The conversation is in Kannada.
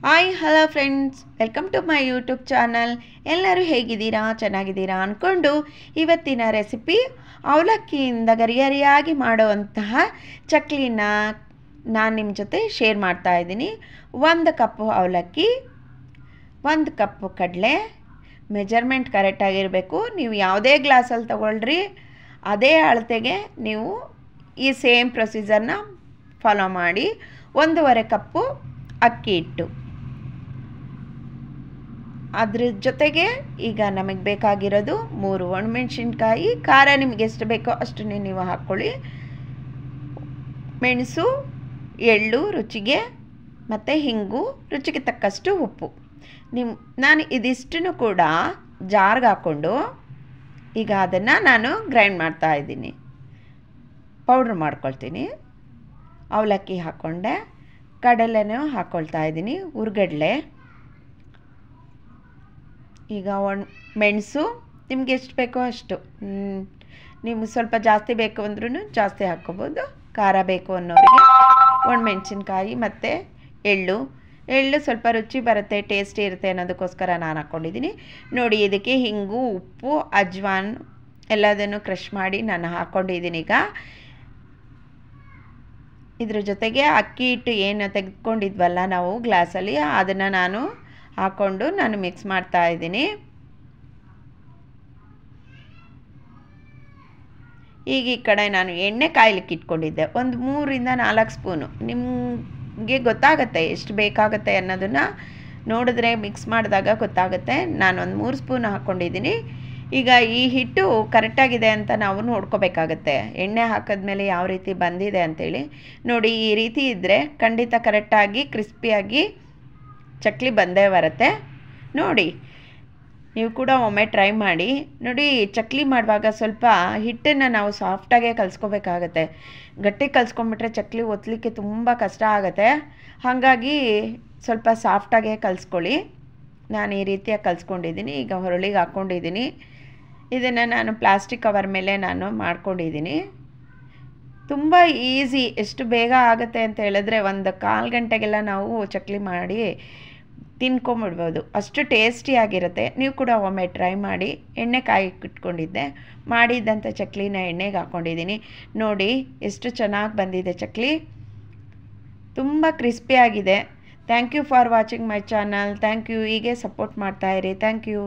Hi hello friends, welcome to my YouTube channel. ಎಲ್ಲರೂ ಹೇಗಿದ್ದೀರಾ? ಚೆನ್ನಾಗಿದ್ದೀರಾ ಅಂದ್ಕೊಂಡು ಇವತ್ತಿನ ರೆಸಿಪಿ ಅವಲಕ್ಕಿಯಿಂದ ಗರಿಗರಿಯಾಗಿ ಮಾಡುವಂತಹ ಚಕ್ಲಿನ ನಾನು ನಿಮ್ಮ ಜೊತೆ ಶೇರ್ ಮಾಡ್ತಾ ಇದ್ದೀನಿ. 1 ಕಪ್ಪು ಅವಲಕ್ಕಿ, 1 ಕಪ್ಪು ಕಡಲೆ. ಮೆಜರ್ಮೆಂಟ್ ಕರೆಕ್ಟಾಗಿರಬೇಕು. ನೀವು ಯಾವುದೇ ಗ್ಲಾಸಲ್ಲಿ ತಗೊಳ್ರಿ, ಅದೇ ಅಳತೆಗೆ ನೀವು ಈ ಸೇಮ್ ಪ್ರೊಸೀಜರ್ನ ಫಾಲೋ ಮಾಡಿ. 1.5 ಕಪ್ಪು ಅಕ್ಕಿ ಹಿಟ್ಟು. ಅದ್ರ ಜೊತೆಗೆ ಈಗ ನಮಗೆ ಬೇಕಾಗಿರೋದು 3 ಒಣಮೆಣಸಿನ್ಕಾಯಿ. ಖಾರ ನಿಮಗೆ ಎಷ್ಟು ಬೇಕೋ ಅಷ್ಟನ್ನೇ ನೀವು ಹಾಕ್ಕೊಳ್ಳಿ. ಮೆಣಸು, ಎಳ್ಳು ರುಚಿಗೆ, ಮತ್ತು ಹಿಂಗು, ರುಚಿಗೆ ತಕ್ಕಷ್ಟು ಉಪ್ಪು. ನಾನು ಇದಿಷ್ಟನ್ನು ಕೂಡ ಜಾರ್ಗೆ ಹಾಕ್ಕೊಂಡು ಈಗ ಅದನ್ನು ನಾನು ಗ್ರೈಂಡ್ ಮಾಡ್ತಾ ಇದ್ದೀನಿ, ಪೌಡ್ರ್ ಮಾಡ್ಕೊಳ್ತೀನಿ. ಅವಲಕ್ಕಿ ಹಾಕ್ಕೊಂಡೆ, ಕಡಲೆನೂ ಹಾಕ್ಕೊಳ್ತಾ ಇದ್ದೀನಿ, ಹುರ್ಗಡ್ಲೆ. ಈಗ ಮೆಣಸು ನಿಮ್ಗೆ ಎಷ್ಟು ಬೇಕೋ ಅಷ್ಟು, ನಿಮ್ಗೆ ಸ್ವಲ್ಪ ಜಾಸ್ತಿ ಬೇಕು ಅಂದ್ರೂ ಜಾಸ್ತಿ ಹಾಕ್ಕೋಬೋದು. ಖಾರ ಬೇಕು ಅನ್ನೋರಿಗೆ ಒಣಮೆಣಸಿನ್ಕಾಯಿ ಮತ್ತು ಎಳ್ಳು ಸ್ವಲ್ಪ ರುಚಿ ಬರುತ್ತೆ, ಟೇಸ್ಟಿ ಇರುತ್ತೆ ಅನ್ನೋದಕ್ಕೋಸ್ಕರ ನಾನು ಹಾಕ್ಕೊಂಡಿದ್ದೀನಿ. ನೋಡಿ, ಇದಕ್ಕೆ ಹಿಂಗು, ಉಪ್ಪು, ಅಜ್ವಾನ್ ಎಲ್ಲದನ್ನು ಕ್ರಷ್ ಮಾಡಿ ನಾನು ಹಾಕ್ಕೊಂಡಿದ್ದೀನಿ. ಈಗ ಇದ್ರ ಜೊತೆಗೆ ಅಕ್ಕಿ ಹಿಟ್ಟು ಏನು ತೆಗೆದುಕೊಂಡಿದ್ವಲ್ಲ ನಾವು ಗ್ಲಾಸಲ್ಲಿ, ಅದನ್ನು ನಾನು ಹಾಕ್ಕೊಂಡು ನಾನು ಮಿಕ್ಸ್ ಮಾಡ್ತಾ ಇದ್ದೀನಿ. ಈಗ ಈ ಕಡೆ ನಾನು ಎಣ್ಣೆ ಕಾಯ್ಲಿಕ್ಕೆ ಇಟ್ಕೊಂಡಿದ್ದೆ, ಒಂದು 3ರಿಂದ 4 ಸ್ಪೂನು. ನಿಮಗೆ ಗೊತ್ತಾಗುತ್ತೆ ಎಷ್ಟು ಬೇಕಾಗುತ್ತೆ ಅನ್ನೋದನ್ನು ನೋಡಿದ್ರೆ, ಮಿಕ್ಸ್ ಮಾಡಿದಾಗ ಗೊತ್ತಾಗುತ್ತೆ. ನಾನೊಂದು 3 ಸ್ಪೂನ್ ಹಾಕ್ಕೊಂಡಿದ್ದೀನಿ. ಈಗ ಈ ಹಿಟ್ಟು ಕರೆಕ್ಟಾಗಿದೆ ಅಂತ ನಾವು ನೋಡ್ಕೋಬೇಕಾಗತ್ತೆ, ಎಣ್ಣೆ ಹಾಕಿದ್ಮೇಲೆ ಯಾವ ರೀತಿ ಬಂದಿದೆ ಅಂಥೇಳಿ. ನೋಡಿ, ಈ ರೀತಿ ಇದ್ದರೆ ಖಂಡಿತ ಕರೆಕ್ಟಾಗಿ ಕ್ರಿಸ್ಪಿಯಾಗಿ ಚಕ್ಲಿ ಬಂದೇ ಬರುತ್ತೆ. ನೋಡಿ, ನೀವು ಕೂಡ ಒಮ್ಮೆ ಟ್ರೈ ಮಾಡಿ ನೋಡಿ. ಚಕ್ಲಿ ಮಾಡುವಾಗ ಸ್ವಲ್ಪ ಹಿಟ್ಟನ್ನು ನಾವು ಸಾಫ್ಟಾಗೇ ಕಲಿಸ್ಕೋಬೇಕಾಗತ್ತೆ. ಗಟ್ಟಿ ಕಲಿಸ್ಕೊಂಬಿಟ್ರೆ ಚಕ್ಲಿ ಒತ್ತಲಿಕ್ಕೆ ತುಂಬ ಕಷ್ಟ ಆಗುತ್ತೆ. ಹಾಗಾಗಿ ಸ್ವಲ್ಪ ಸಾಫ್ಟಾಗೇ ಕಲಿಸ್ಕೊಳ್ಳಿ. ನಾನು ಈ ರೀತಿಯಾಗಿ ಕಲಿಸ್ಕೊಂಡಿದ್ದೀನಿ. ಈಗ ಹೊರಳಿಗೆ ಹಾಕ್ಕೊಂಡಿದ್ದೀನಿ. ಇದನ್ನು ನಾನು ಪ್ಲಾಸ್ಟಿಕ್ ಕವರ್ ಮೇಲೆ ನಾನು ಮಾಡ್ಕೊಂಡಿದ್ದೀನಿ. ತುಂಬ ಈಸಿ, ಎಷ್ಟು ಬೇಗ ಆಗುತ್ತೆ ಅಂತ ಹೇಳಿದ್ರೆ 1/4 ಗಂಟೆಗೆಲ್ಲ ನಾವು ಚಕ್ಲಿ ಮಾಡಿ ತಿನ್ಕೊಂಬಿಡ್ಬೋದು, ಅಷ್ಟು ಟೇಸ್ಟಿಯಾಗಿರುತ್ತೆ. ನೀವು ಕೂಡ ಒಮ್ಮೆ ಟ್ರೈ ಮಾಡಿ. ಎಣ್ಣೆ ಕಾಯಿಟ್ಕೊಂಡಿದ್ದೆ, ಮಾಡಿದ್ದಂಥ ಚಕ್ಲಿನ ಎಣ್ಣೆಗೆ ಹಾಕ್ಕೊಂಡಿದ್ದೀನಿ. ನೋಡಿ ಎಷ್ಟು ಚೆನ್ನಾಗಿ ಬಂದಿದೆ ಚಕ್ಲಿ, ತುಂಬ ಕ್ರಿಸ್ಪಿಯಾಗಿದೆ. Thank you for watching my channel. Thank you. ಹೀಗೆ ಸಪೋರ್ಟ್ ಮಾಡ್ತಾಯಿರಿ. Thank you.